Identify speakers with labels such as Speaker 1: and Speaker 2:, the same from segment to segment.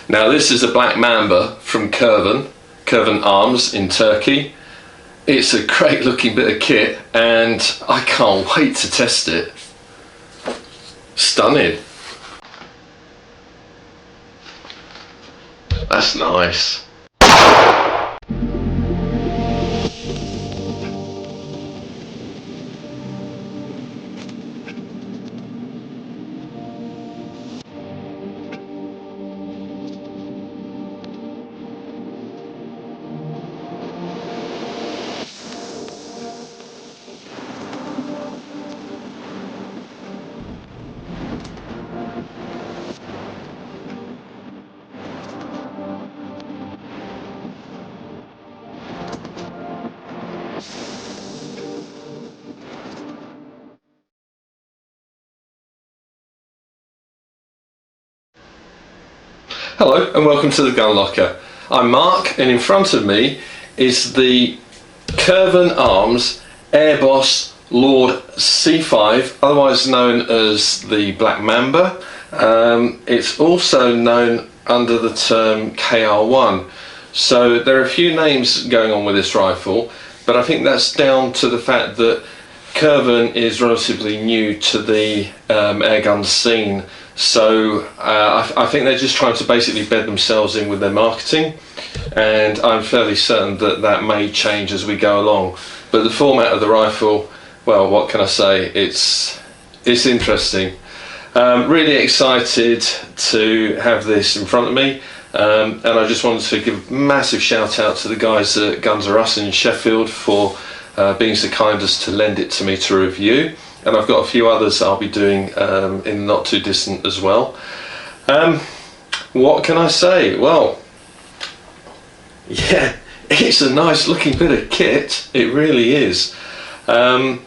Speaker 1: Now this is a Black Mamba from Kervan Arms in Turkey. It's a great looking bit of kit and I can't wait to test it. Stunning. That's nice. Hello and welcome to the Gun Locker. I'm Mark and in front of me is the Kervan Arms Airboss Lord C5, otherwise known as the Black Mamba. It's also known under the term KR1. So there are a few names going on with this rifle, but I think that's down to the fact that Kervan is relatively new to the airgun scene. So I think they're just trying to basically bed themselves in with their marketing, and I'm fairly certain that that may change as we go along. But the format of the rifle, well, what can I say? It's interesting. Really excited to have this in front of me, and I just wanted to give a massive shout out to the guys at Guns R Us in Sheffield for being so kind as to lend it to me to review. And I've got a few others I'll be doing in not too distant as well. What can I say? Well, yeah, it's a nice looking bit of kit. It really is. It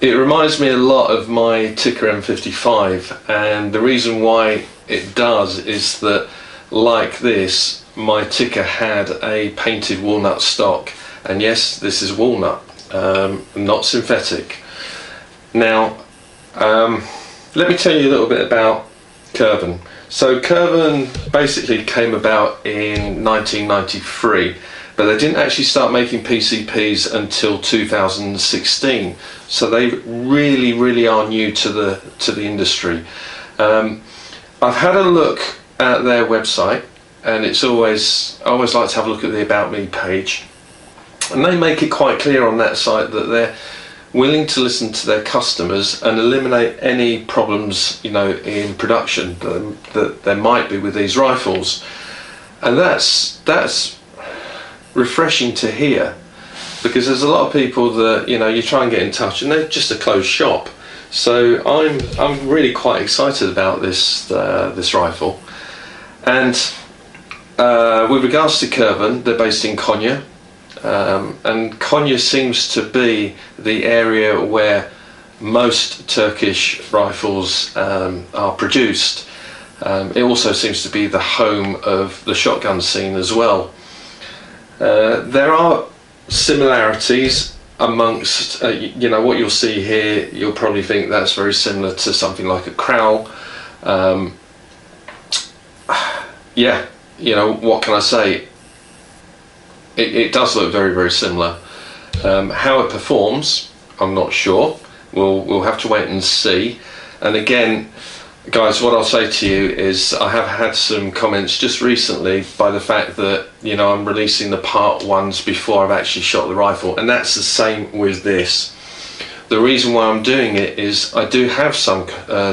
Speaker 1: reminds me a lot of my Tikka M55, and the reason why it does is that, like this, my Tikka had a painted walnut stock, and yes, this is walnut, not synthetic. Now, let me tell you a little bit about Kervan. So Kervan basically came about in 1993, but they didn't actually start making PCPs until 2016. So they really are new to the industry. I've had a look at their website, and I always like to have a look at the About Me page, and they make it quite clear on that site that they're willing to listen to their customers and eliminate any problems, you know, in production that there might be with these rifles, and that's refreshing to hear, because there's a lot of people that, you know, you try and get in touch and they're just a closed shop. So I'm really quite excited about this rifle. And with regards to Kervan, they're based in Konya. And Konya seems to be the area where most Turkish rifles are produced. It also seems to be the home of the shotgun scene as well. There are similarities amongst, you know, what you'll see here. You'll probably think that's very similar to something like a Kral. Yeah, you know, what can I say? It does look very similar. How it performs, I'm not sure. We'll have to wait and see. And again, guys, what I'll say to you is I have had some comments just recently by the fact that, you know, I'm releasing the part ones before I've actually shot the rifle, and that's the same with this. The reason why I'm doing it is I do have some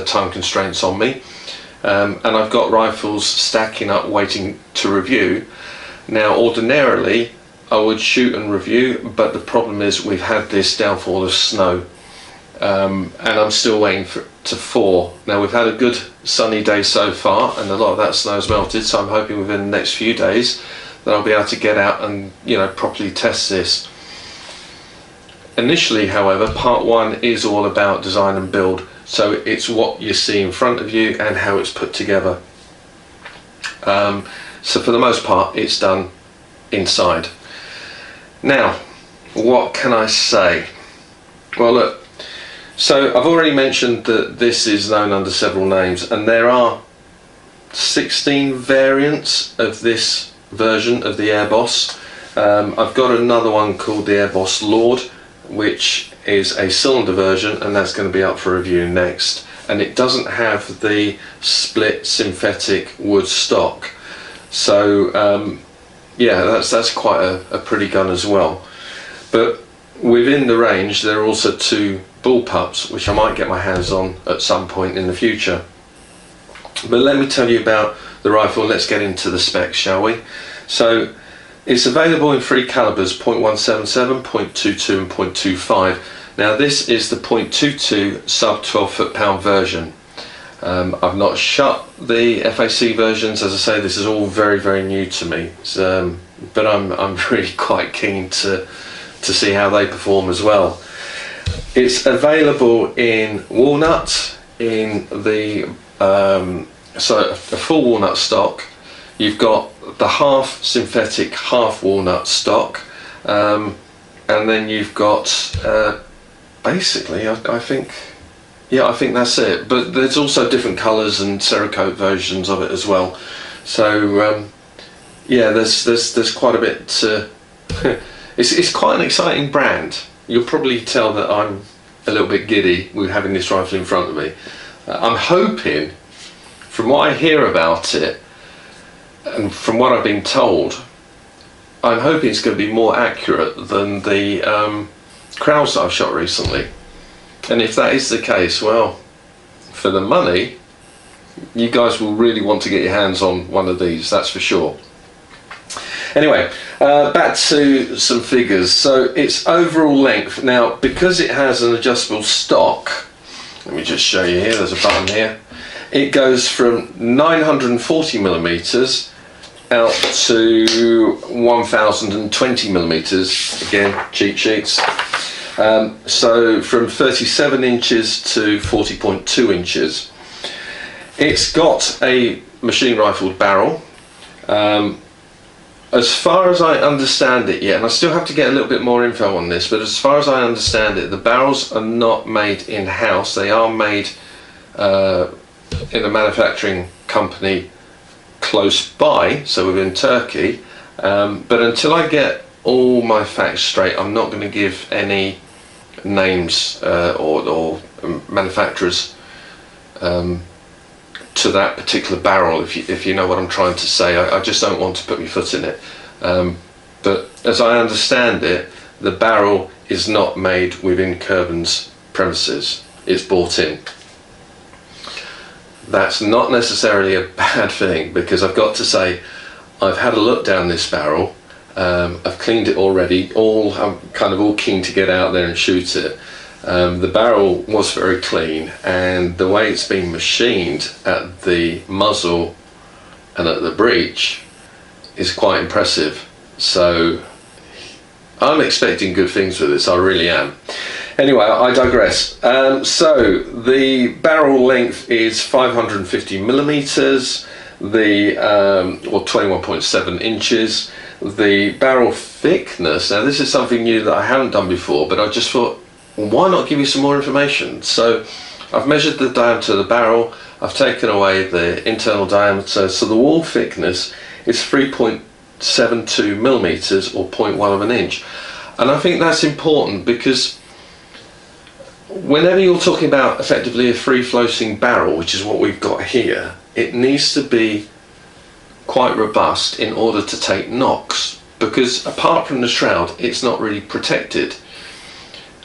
Speaker 1: time constraints on me, and I've got rifles stacking up waiting to review. Now, ordinarily I would shoot and review, but the problem is we've had this downfall of snow, and I'm still waiting for it to thaw. Now, we've had a good sunny day so far, and a lot of that snow's melted, so I'm hoping within the next few days that I'll be able to get out and, you know, properly test this. Initially, however, part one is all about design and build, so it's what you see in front of you and how it's put together. So for the most part, it's done inside. Now, what can I say? Well, look, so I've already mentioned that this is known under several names, and there are 16 variants of this version of the Airboss. I've got another one called the Airboss Lord, which is a cylinder version, and that's going to be up for review next. And it doesn't have the split synthetic wood stock, so yeah, that's quite a pretty gun as well. But within the range there are also two bullpups which I might get my hands on at some point in the future. But let me tell you about the rifle. Let's get into the specs, shall we? So it's available in three calibers: .177, .22 and .25. Now this is the .22 sub 12 foot-pound version. I've not shot the FAC versions. As I say, this is all very new to me. But I'm really quite keen to see how they perform as well. It's available in walnut, in the so a full walnut stock. You've got the half synthetic, half walnut stock, and then you've got basically, I think that's it. But there's also different colours and Cerakote versions of it as well. So yeah, there's quite a bit. It's quite an exciting brand. You'll probably tell that I'm a little bit giddy with having this rifle in front of me. I'm hoping, from what I hear about it and from what I've been told, I'm hoping it's going to be more accurate than the Krals that I've shot recently. And if that is the case, well, for the money, you guys will really want to get your hands on one of these, that's for sure. Anyway, back to some figures. So its overall length, now because it has an adjustable stock, let me just show you here, there's a button here. It goes from 940 millimeters out to 1020 millimeters, again cheat sheets. So from 37 inches to 40.2 inches. It's got a machine rifled barrel. As far as I understand it, yeah, and I still have to get a little bit more info on this, but as far as I understand it, the barrels are not made in-house. They are made in a manufacturing company close by, so within Turkey. But until I get all my facts straight, I'm not going to give any names or manufacturers to that particular barrel, if you know what I'm trying to say. I just don't want to put my foot in it. But as I understand it, the barrel is not made within Kervan's premises. It's bought in. That's not necessarily a bad thing, because I've got to say, I've had a look down this barrel. I've cleaned it already. I'm kind of all keen to get out there and shoot it. The barrel was very clean, and the way it's been machined at the muzzle and at the breech is quite impressive. So I'm expecting good things with this, I really am. Anyway, I digress. So the barrel length is 550 millimeters, or 21.7 inches. The barrel thickness, now this is something new that I haven't done before, but I just thought, why not give you some more information? So I've measured the diameter of the barrel, I've taken away the internal diameter, so the wall thickness is 3.72 millimeters, or 0.1 of an inch. And I think that's important, because whenever you're talking about effectively a free floating barrel, which is what we've got here, it needs to be quite robust in order to take knocks, because apart from the shroud, it's not really protected.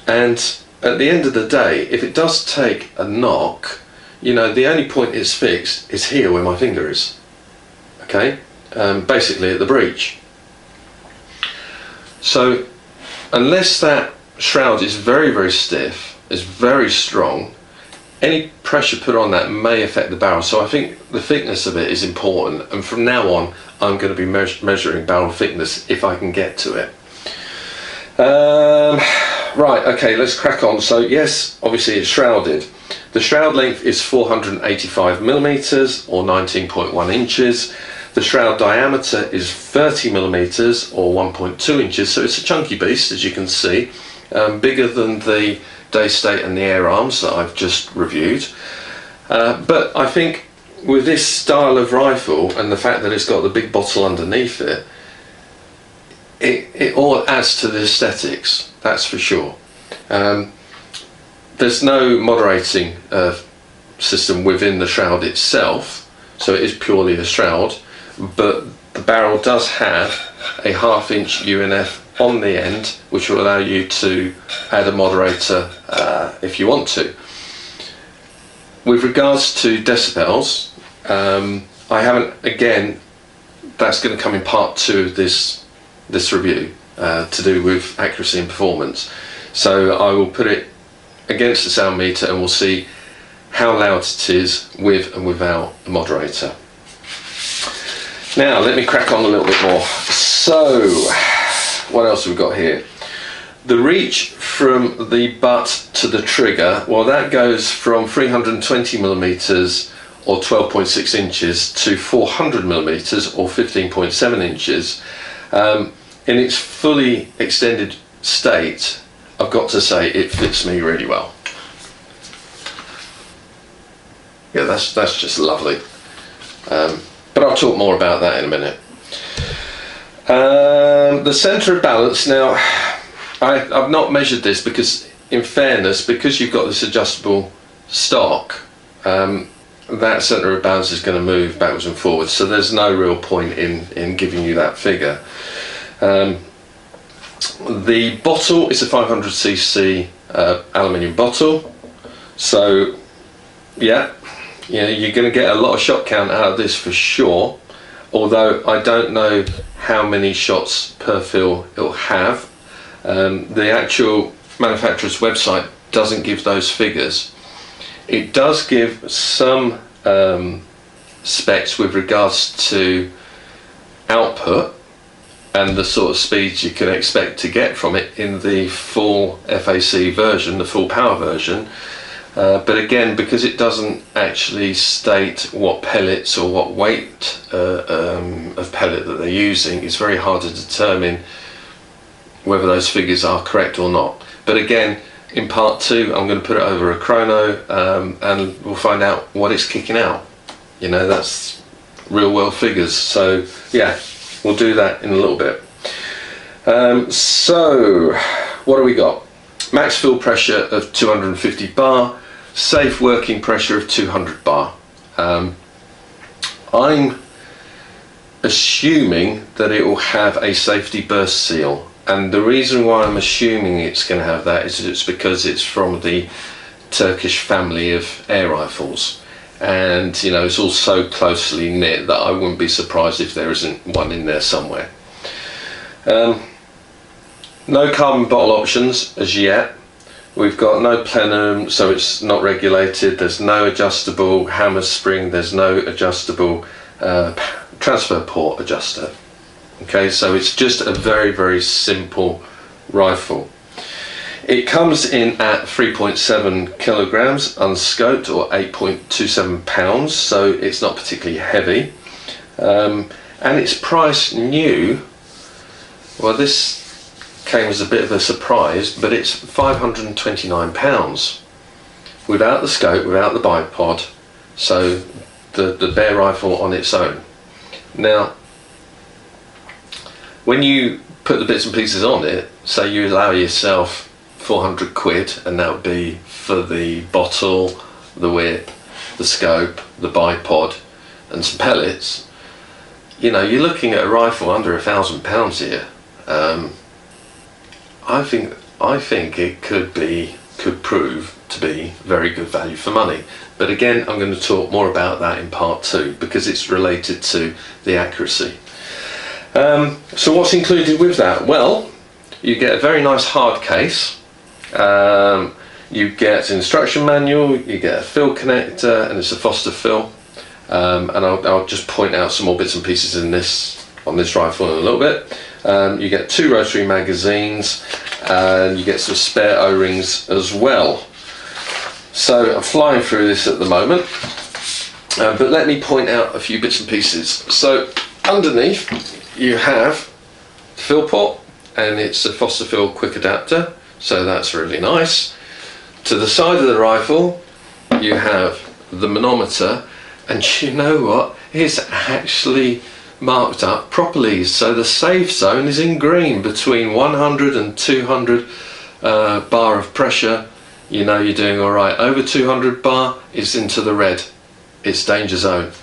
Speaker 1: And at the end of the day, if it does take a knock, you know, the only point it's fixed is here where my finger is. Okay, basically at the breech. So unless that shroud is very stiff, is very strong, any pressure put on that may affect the barrel. So I think the thickness of it is important, and from now on I'm going to be measuring barrel thickness if I can get to it. Right, okay, let's crack on. So yes, obviously it's shrouded. The shroud length is 485 millimeters, or 19.1 inches. The shroud diameter is 30 millimeters, or 1.2 inches. So it's a chunky beast, as you can see, bigger than the Daystate and the Air Arms that I've just reviewed. But I think with this style of rifle and the fact that it's got the big bottle underneath it, it all adds to the aesthetics, that's for sure. There's no moderating system within the shroud itself, so it is purely a shroud, but the barrel does have a 1/2 inch UNF on the end, which will allow you to add a moderator if you want to. With regards to decibels, I haven't, again, that's going to come in part 2 of this review, to do with accuracy and performance. So I will put it against the sound meter and we'll see how loud it is with and without a moderator. Now let me crack on a little bit more. So what else have we got here? The reach from the butt to the trigger, well, that goes from 320mm or 12.6 inches to 400mm or 15.7 inches. In its fully extended state, I've got to say it fits me really well. Yeah, that's just lovely. But I'll talk more about that in a minute. The centre of balance, now I've not measured this because, in fairness, because you've got this adjustable stock, that centre of balance is going to move backwards and forwards, so there's no real point in giving you that figure. The bottle is a 500cc aluminium bottle, so yeah, you're going to get a lot of shot count out of this for sure, although I don't know how many shots per fill it'll have. The actual manufacturer's website doesn't give those figures. It does give some specs with regards to output and the sort of speeds you can expect to get from it in the full FAC version, the full power version. But again, because it doesn't actually state what pellets or what weight of pellet that they're using, it's very hard to determine whether those figures are correct or not. But again, in part 2 I'm going to put it over a chrono, and we'll find out what it's kicking out. You know, that's real world figures, so yeah, we'll do that in a little bit. So what do we got? Max fill pressure of 250 bar, safe working pressure of 200 bar. I'm assuming that it will have a safety burst seal, and the reason why I'm assuming it's going to have that is it's because it's from the Turkish family of air rifles, and you know, it's all so closely knit that I wouldn't be surprised if there isn't one in there somewhere. No carbon bottle options as yet. We've got no plenum, so it's not regulated. There's no adjustable hammer spring. There's no adjustable transfer port adjuster. Okay, so it's just a very, very simple rifle. It comes in at 3.7 kilograms unscoped, or 8.27 pounds, so it's not particularly heavy. And it's priced new. Well, this came as a bit of a surprise, but it's £529 without the scope, without the bipod, so the bare rifle on its own. Now, when you put the bits and pieces on it, say you allow yourself 400 quid, and that would be for the bottle, the whip, the scope, the bipod, and some pellets, you know, you're looking at a rifle under £1,000 here. I think it could prove to be very good value for money. But again, I'm going to talk more about that in part 2 because it's related to the accuracy. So what's included with that? Well, you get a very nice hard case. You get an instruction manual, you get a fill connector, and it's a Foster fill. And I'll just point out some more bits and pieces on this rifle in a little bit. You get 2 rotary magazines, and you get some spare O-rings as well. So I'm flying through this at the moment, but let me point out a few bits and pieces. So underneath you have the fill port, and it's a Foster fill quick adapter, so that's really nice. To the side of the rifle you have the manometer, And you know what? It's actually marked up properly. So the safe zone is in green between 100 and 200 bar of pressure. You know you're doing all right. Over 200 bar, it's into the red. It's danger zone.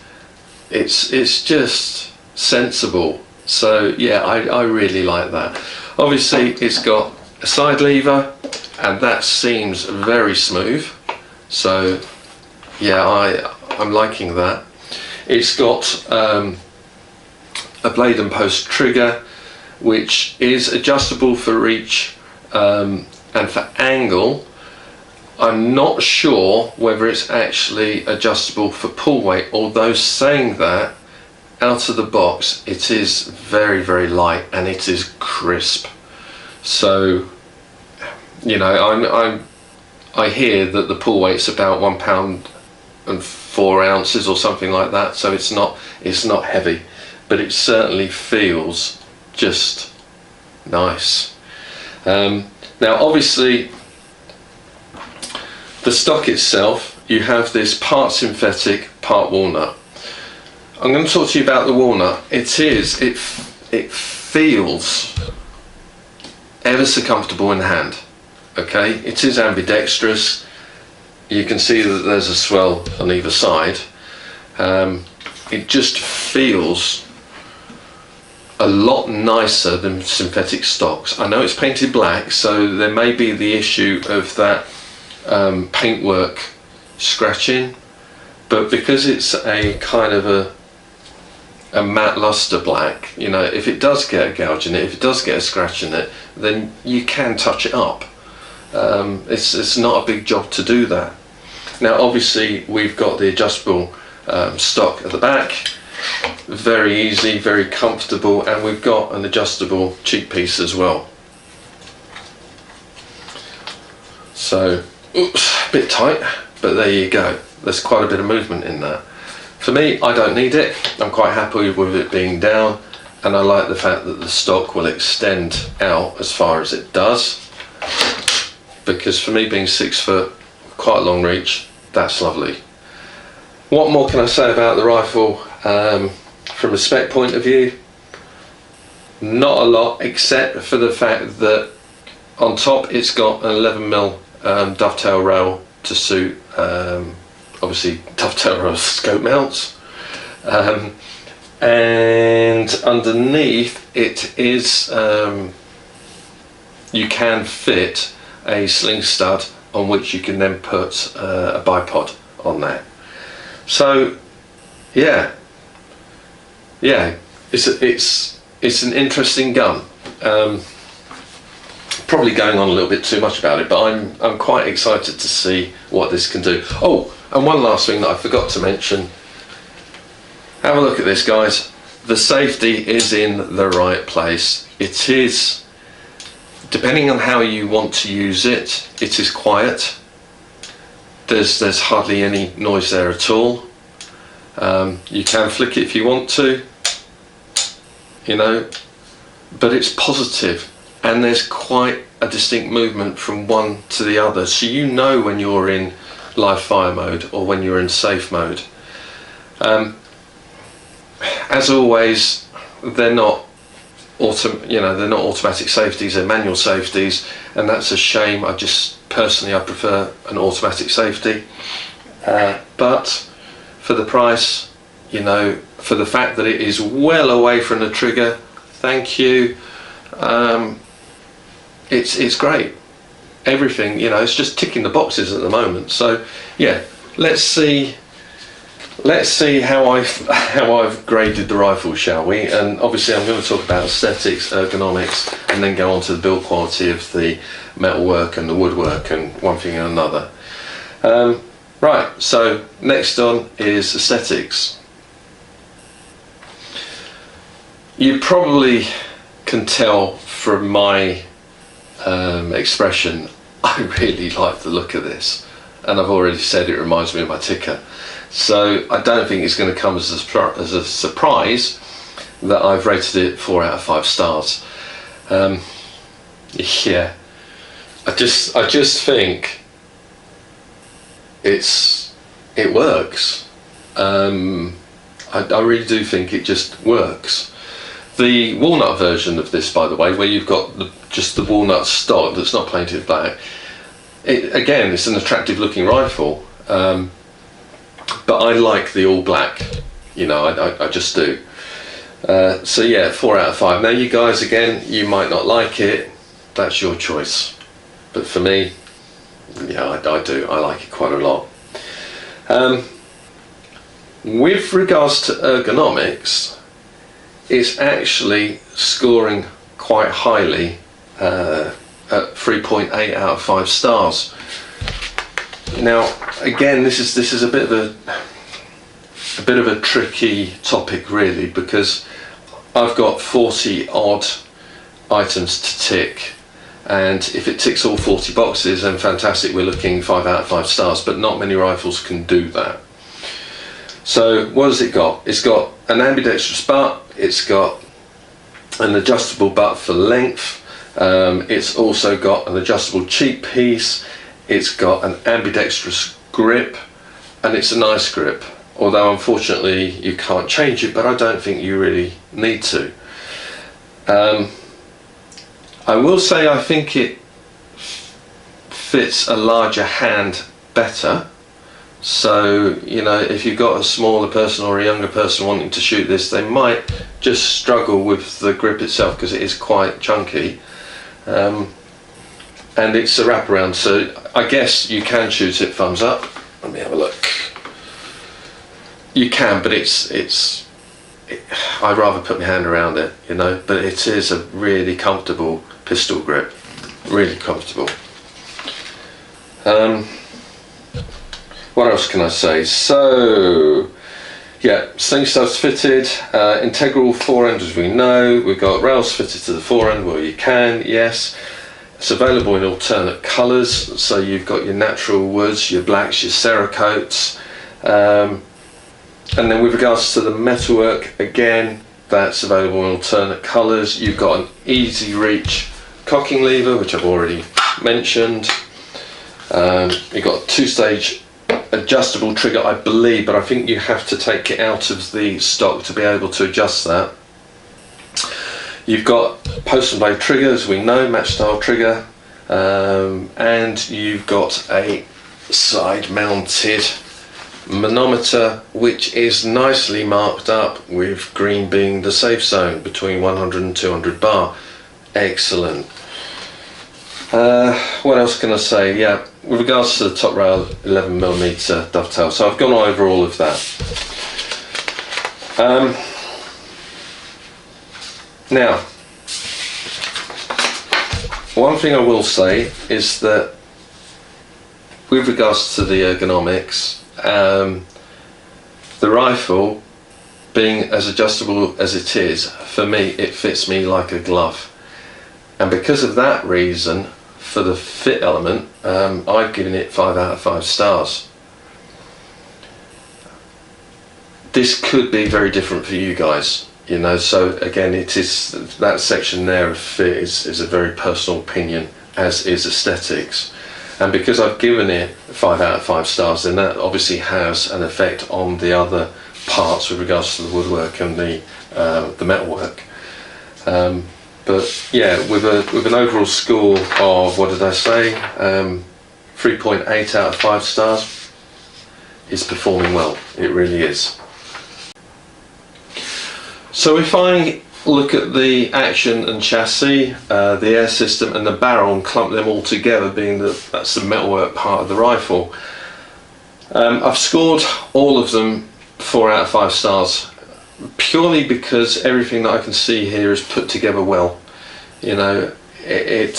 Speaker 1: It's just sensible. So yeah, I really like that. Obviously it's got a side lever, and that seems very smooth. So yeah, I'm liking that. It's got a blade and post trigger, which is adjustable for reach and for angle. I'm not sure whether it's actually adjustable for pull weight, although saying that, out of the box it is very, very light and it is crisp. So you know, I hear that the pull weight's about 1 pound and 4 ounces or something like that, so it's not heavy, but it certainly feels just nice. Now obviously the stock itself, you have this part synthetic, part walnut. I'm going to talk to you about the walnut. It feels ever so comfortable in the hand. Okay, it is ambidextrous. You can see that there's a swell on either side. It just feels a lot nicer than synthetic stocks. I know it's painted black, so there may be the issue of that paintwork scratching, but because it's a kind of a matte luster black, you know, if it does get a gouge in it, if it does get a scratch in it, then you can touch it up. It's not a big job to do that. Now obviously we've got the adjustable stock at the back, very easy, very comfortable, and we've got an adjustable cheek piece as well. So, oops, a bit tight, but there you go. There's quite a bit of movement in that. For me, I don't need it. I'm quite happy with it being down, and I like the fact that the stock will extend out as far as it does, because for me being 6 foot, quite a long reach, that's lovely. What more can I say about the rifle from a spec point of view? Not a lot, except for the fact that on top it's got an 11mm dovetail rail to suit obviously dovetail rail scope mounts, and underneath it is you can fit a sling stud on which you can then put a bipod on there. So yeah, it's an interesting gun. Probably going on a little bit too much about it, but I'm quite excited to see what this can do. Oh, and one last thing that I forgot to mention. Have a look at this, guys. The safety is in the right place. It is, depending on how you want to use it, it is quiet. There's hardly any noise there at all. You can flick it if you want to, you know, but it's positive, and there's quite a distinct movement from one to the other, so you know when you're in live fire mode or when you're in safe mode. As always, they're not automatic safeties, they're manual safeties, and that's a shame. I prefer an automatic safety, but for the price, you know, for the fact that it is well away from the trigger, thank you, it's great. Everything, you know, it's just ticking the boxes at the moment. So yeah, let's see how I've graded the rifle, shall we? And obviously I'm going to talk about aesthetics, ergonomics, and then go on to the build quality of the metalwork and the woodwork and one thing and another. Right, so next on is aesthetics. You probably can tell from my expression, I really like the look of this, and I've already said it reminds me of my ticker. So I don't think it's going to come as a surprise that I've rated it 4 out of 5 stars. Yeah, I just think it works. I really do think it just works. The walnut version of this, by the way, where you've got just the walnut stock that's not painted black, again, it's an attractive looking rifle, but I like the all black, you know, I just do. So yeah, 4 out of 5. Now you guys, again, you might not like it, that's your choice, but for me, yeah, I do, I like it quite a lot. With regards to ergonomics, it's actually scoring quite highly at 3.8 out of 5 stars. Now again, this is a bit of a tricky topic really, because I've got 40 odd items to tick, and if it ticks all 40 boxes, then fantastic, we're looking 5 out of 5 stars, but not many rifles can do that. So what has it got? It's got an ambidextrous butt, it's got an adjustable butt for length, it's also got an adjustable cheek piece, it's got an ambidextrous grip, and it's a nice grip, although unfortunately you can't change it, but I don't think you really need to. I will say I think it fits a larger hand better. So, you know, if you've got a smaller person or a younger person wanting to shoot this, they might just struggle with the grip itself because it is quite chunky. And it's a wraparound, so I guess you can shoot it thumbs up. Let me have a look. You can, but I'd rather put my hand around it, you know, but it is a really comfortable pistol grip, really comfortable. What else can I say? So, yeah, sling studs fitted, integral forend as we know, we've got rails fitted to the forend, well you can, yes. It's available in alternate colours, so you've got your natural woods, your blacks, your Cerakotes, and then with regards to the metalwork, again, that's available in alternate colours. You've got an easy reach cocking lever, which I've already mentioned. You've got a 2-stage adjustable trigger, I believe, but I think you have to take it out of the stock to be able to adjust that. You've got post and blade triggers, we know, match style trigger, and you've got a side mounted manometer which is nicely marked up with green being the safe zone between 100 and 200 bar. Excellent. What else can I say? Yeah, with regards to the top rail, 11mm dovetail, so I've gone over all of that. Now, one thing I will say is that with regards to the ergonomics, the rifle, being as adjustable as it is, for me it fits me like a glove, and because of that reason, for the fit element, I've given it 5 out of 5 stars. This could be very different for you guys, you know, so again, it is that section there of fit is a very personal opinion, as is aesthetics. And because I've given it 5 out of 5 stars, then that obviously has an effect on the other parts with regards to the woodwork and the metalwork. But yeah, with an overall score of, what did I say, 3.8 out of 5 stars, it's performing well. It really is. So if I look at the action and chassis, the air system and the barrel, and clump them all together, being that's the metalwork part of the rifle, I've scored all of them 4 out of 5 stars, purely because everything that I can see here is put together well. You know, it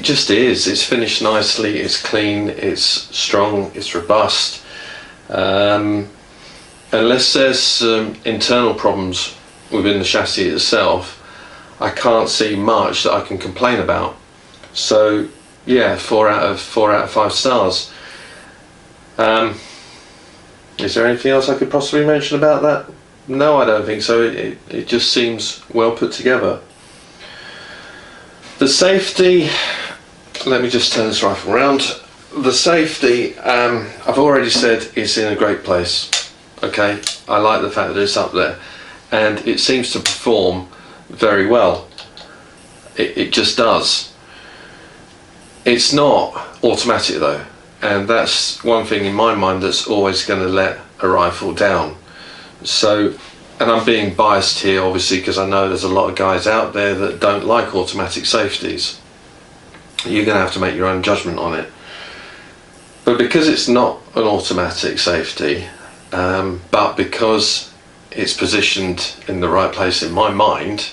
Speaker 1: just is. It's finished nicely, it's clean, it's strong, it's robust. Unless there's some internal problems within the chassis itself, I can't see much that I can complain about. So yeah, 4 out of 5 stars. Is there anything else I could possibly mention about that? No, I don't think so. It just seems well put together. The safety, let me just turn this rifle around. The safety, I've already said, is in a great place. Okay, I like the fact that it's up there, and it seems to perform very well. It just does. It's not automatic though, and that's one thing in my mind that's always going to let a rifle down. So, and I'm being biased here obviously because I know there's a lot of guys out there that don't like automatic safeties. You're going to have to make your own judgment on it. But because it's not an automatic safety, but because it's positioned in the right place in my mind,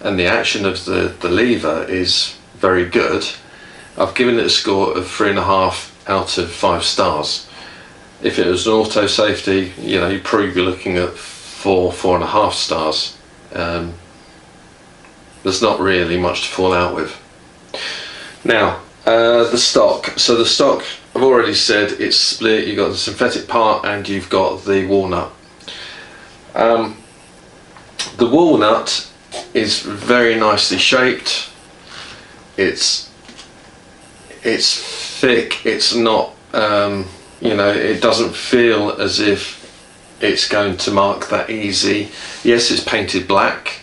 Speaker 1: and the action of the lever is very good, I've given it a score of 3.5 out of 5 stars. If it was an auto safety, you know, you'd probably be looking at 4.5 stars. There's not really much to fall out with. Now, the stock. So the stock, I've already said it's split. You've got the synthetic part and you've got the walnut. The walnut is very nicely shaped. It's thick. It's not, you know, it doesn't feel as if it's going to mark that easy. Yes, it's painted black,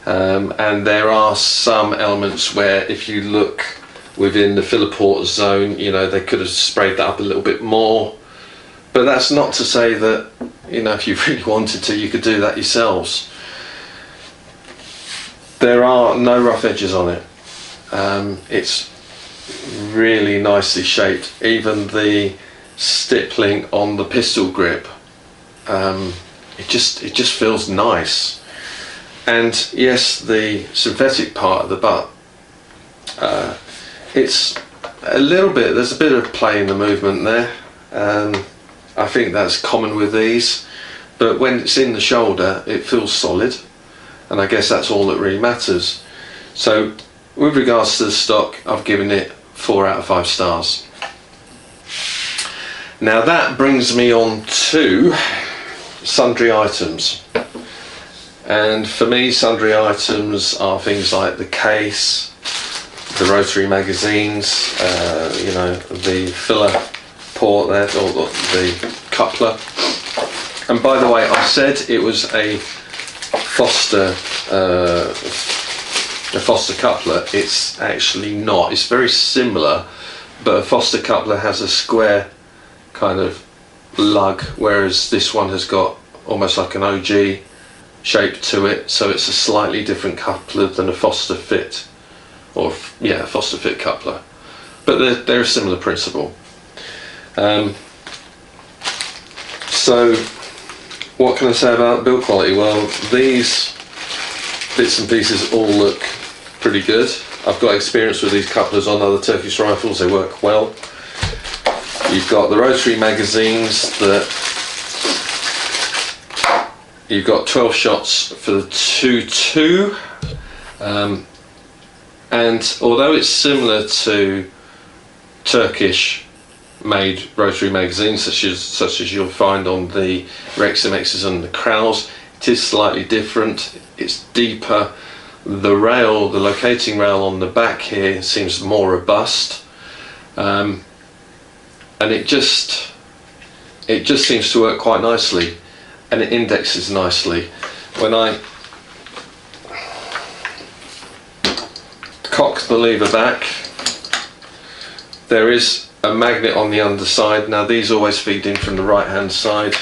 Speaker 1: and there are some elements where if you look within the filler port zone, you know, they could have sprayed that up a little bit more. But that's not to say that, you know, if you really wanted to, you could do that yourselves. There are no rough edges on it. It's really nicely shaped. Even the stippling on the pistol grip, it just feels nice. And yes, the synthetic part of the butt, it's a little bit, there's a bit of play in the movement there. I think that's common with these, but when it's in the shoulder it feels solid, and I guess that's all that really matters. So with regards to the stock, I've given it 4 out of 5 stars. Now that brings me on to sundry items, and for me sundry items are things like the case, the rotary magazines, you know, the filler port there, or the coupler. And by the way, I said it was a Foster coupler. It's actually not. It's very similar, but a Foster coupler has a square kind of lug, whereas this one has got almost like an OG shape to it, so it's a slightly different coupler than a Foster fit, or yeah, a Foster fit coupler, but they're a similar principle. So what can I say about build quality? Well, these bits and pieces all look pretty good. I've got experience with these couplers on other Turkish rifles, they work well. You've got the rotary magazines that you've got 12 shots for the 2.2, and although it's similar to Turkish made rotary magazines such as you'll find on the Rex MXs and the Krals, it is slightly different. It's deeper. The rail, the locating rail on the back here seems more robust, and it just seems to work quite nicely, and it indexes nicely. When I cock the lever back, there is a magnet on the underside. Now these always feed in from the right hand side.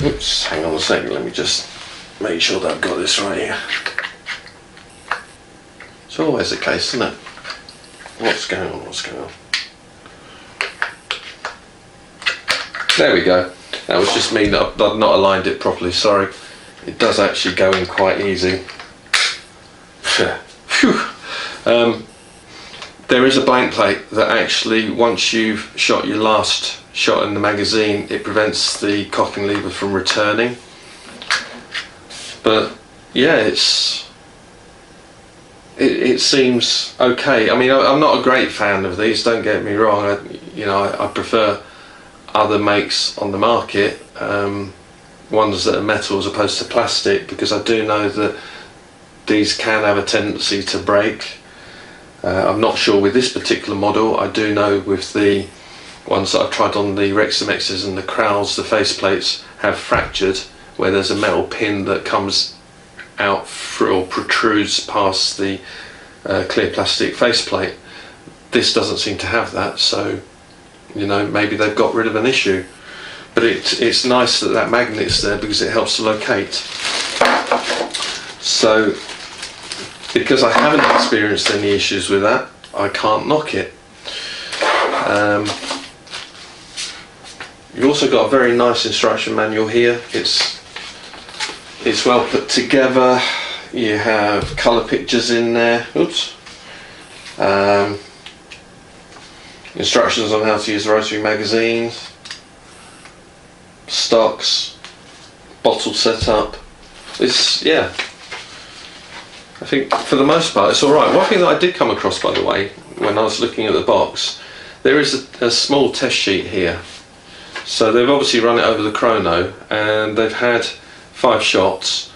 Speaker 1: Oops, hang on a second, let me just make sure that I've got this right here. It's always the case, isn't it? What's going on, what's going on? There we go. That was just me that I've not aligned it properly, sorry. It does actually go in quite easy. Phew. There is a blank plate that actually, once you've shot your last shot in the magazine, it prevents the cocking lever from returning. But yeah, it seems okay. I mean, I'm not a great fan of these, don't get me wrong. I prefer other makes on the market, ones that are metal as opposed to plastic, because I do know that these can have a tendency to break. I'm not sure with this particular model. I do know with the ones that I've tried on the Ergonomics and the Krals, the faceplates have fractured where there's a metal pin that comes out through or protrudes past the clear plastic faceplate. This doesn't seem to have that, so you know, maybe they've got rid of an issue. But it's nice that that magnet's there because it helps to locate. So because I haven't experienced any issues with that, I can't knock it. You've also got a very nice instruction manual here. It's well put together. You have colour pictures in there. Oops. Instructions on how to use the rotary magazines, stocks, bottle setup. Yeah, I think for the most part it's alright. One thing that I did come across, by the way, when I was looking at the box, there is a small test sheet here. So they've obviously run it over the chrono and they've had 5 shots.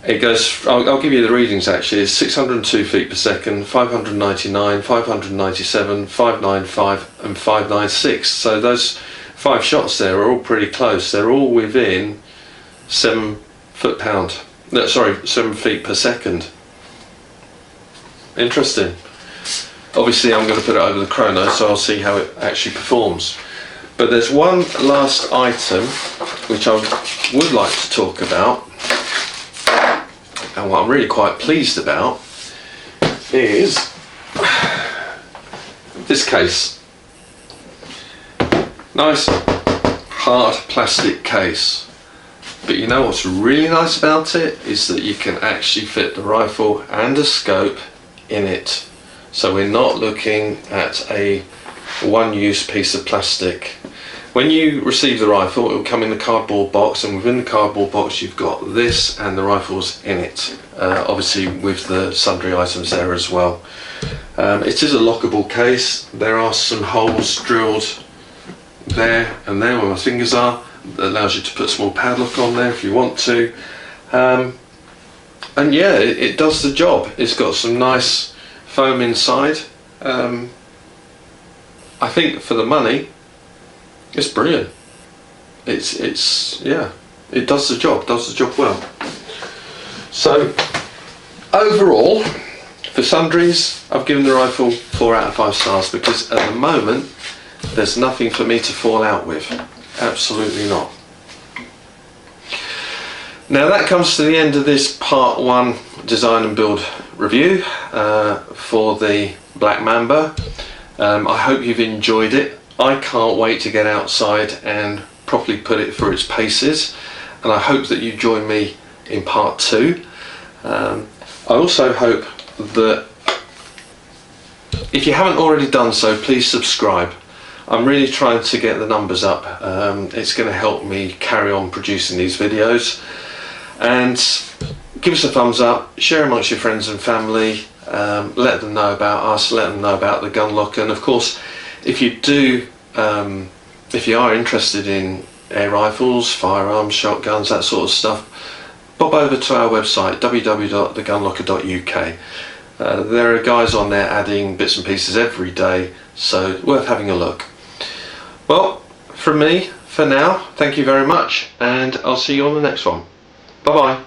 Speaker 1: It goes, I'll give you the readings actually. It's 602 feet per second, 599, 597, 595 and 596. So those 5 shots there are all pretty close. They're all within 7 feet per second. Interesting. Obviously I'm going to put it over the chrono so I'll see how it actually performs. But there's one last item which I would like to talk about, and what I'm really quite pleased about is this case. Nice hard plastic case, but you know what's really nice about it is that you can actually fit the rifle and a scope in it, so we're not looking at a one-use piece of plastic. When you receive the rifle, it will come in a cardboard box, and within the cardboard box you've got this and the rifles in it, obviously with the sundry items there as well. It is a lockable case. There are some holes drilled there and there where my fingers are that allows you to put a small padlock on there if you want to, and yeah, it does the job. It's got some nice foam inside. I think for the money it's brilliant. It's yeah, it does the job well. So overall, for sundries, I've given the rifle 4 out of 5 stars because at the moment there's nothing for me to fall out with. Absolutely not. Now that comes to the end of this part 1 design and build review for the Black Mamba. I hope you've enjoyed it. I can't wait to get outside and properly put it through its paces, and I hope that you join me in part 2. I also hope that if you haven't already done so, please subscribe. I'm really trying to get the numbers up. It's going to help me carry on producing these videos, and give us a thumbs up, share amongst your friends and family, let them know about us, let them know about the GunLocker, and of course if you are interested in air rifles, firearms, shotguns, that sort of stuff, pop over to our website www.thegunlocker.uk. There are guys on there adding bits and pieces every day, so worth having a look. Well, from me for now, thank you very much, and I'll see you on the next one. Bye bye.